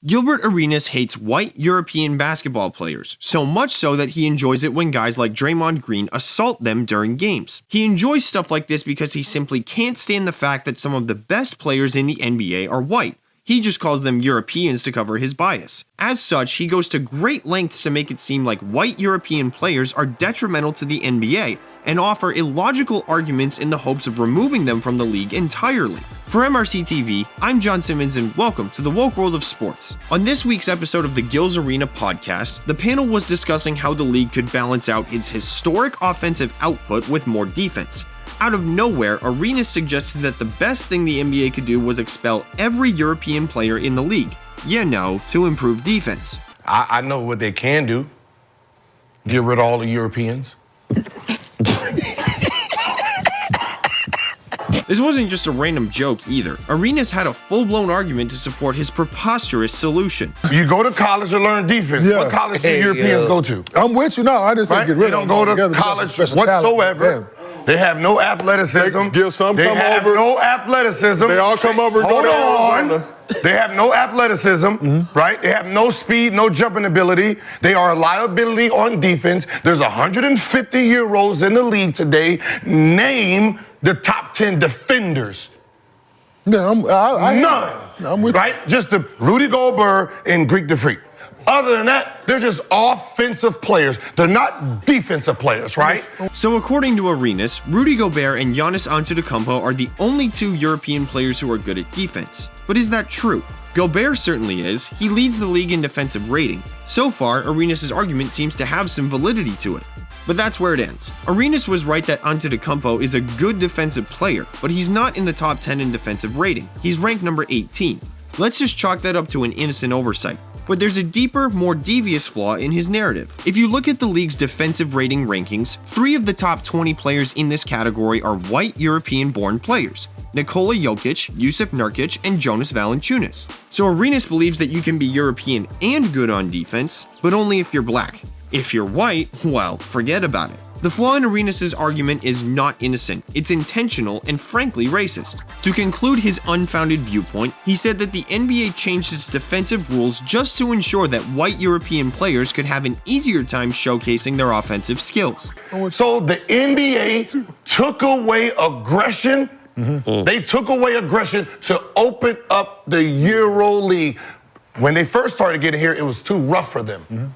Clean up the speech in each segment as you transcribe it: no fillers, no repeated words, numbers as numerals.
Gilbert Arenas hates white European basketball players, so much so that he enjoys it when guys like Draymond Green assault them during games. He enjoys stuff like this because he simply can't stand the fact that some of the best players in the NBA are white. He just calls them Europeans to cover his bias. As such, he goes to great lengths to make it seem like white European players are detrimental to the NBA and offer illogical arguments in the hopes of removing them from the league entirely. For MRC TV, I'm John Simmons and welcome to the woke world of sports. On this week's episode of the Gills Arena podcast, the panel was discussing how the league could balance out its historic offensive output with more defense. Out of nowhere, Arenas suggested that the best thing the NBA could do was expel every European player in the league. To improve defense. I know what they can do. Get rid of all the Europeans. This wasn't just a random joke either. Arenas had a full-blown argument to support his preposterous solution. You go to college to learn defense. Yeah. What college do Europeans go to? I'm with you. No, I didn't say Right? get rid They of don't them. go to college whatsoever. They have no athleticism. Some They come have over. no athleticism. They all come over and Hold go to on. Arizona. They have no athleticism, right? They have no speed, no jumping ability. They are a liability on defense. There's 150 Euros in the league today. Name the top 10 defenders. Yeah, None. I'm with right? Just the Rudy Gobert and Greek the Freak. Other than that, they're just offensive players. They're not defensive players, right? So according to Arenas, Rudy Gobert and Giannis Antetokounmpo are the only two European players who are good at defense. But is that true? Gobert certainly is. He leads the league in defensive rating. So far, Arenas' argument seems to have some validity to it. But that's where it ends. Arenas was right that Antetokounmpo is a good defensive player, but he's not in the top 10 in defensive rating. He's ranked number 18. Let's just chalk that up to an innocent oversight. But there's a deeper, more devious flaw in his narrative. If you look at the league's defensive rating rankings, 3 of the top 20 players in this category are white European-born players: Nikola Jokic, Jusuf Nurkic, and Jonas Valanciunas. So Arenas believes that you can be European and good on defense, but only if you're black. If you're white, well, forget about it. The flaw in Arenas' argument is not innocent, it's intentional and frankly racist. To conclude his unfounded viewpoint, he said that the NBA changed its defensive rules just to ensure that white European players could have an easier time showcasing their offensive skills. So the NBA took away aggression. They took away aggression to open up the Euro League. When they first started getting here, it was too rough for them.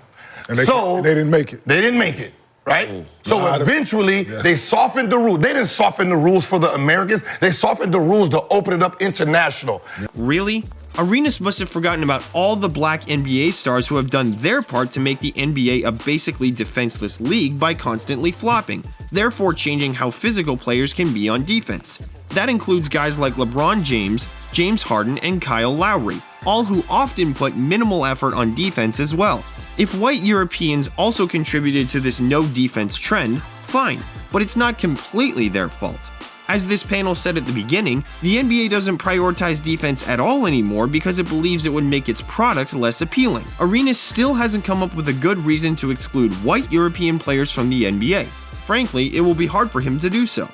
And they didn't make it. They didn't make it, right? So eventually, they softened the rules. They didn't soften the rules for the Americans. They softened the rules to open it up international. Really? Arenas must have forgotten about all the black NBA stars who have done their part to make the NBA a basically defenseless league by constantly flopping, therefore changing how physical players can be on defense. That includes guys like LeBron James, James Harden, and Kyle Lowry, all who often put minimal effort on defense as well. If white Europeans also contributed to this no defense trend, fine, but it's not completely their fault. As this panel said at the beginning, the NBA doesn't prioritize defense at all anymore because it believes it would make its product less appealing. Arenas still hasn't come up with a good reason to exclude white European players from the NBA. Frankly, it will be hard for him to do so.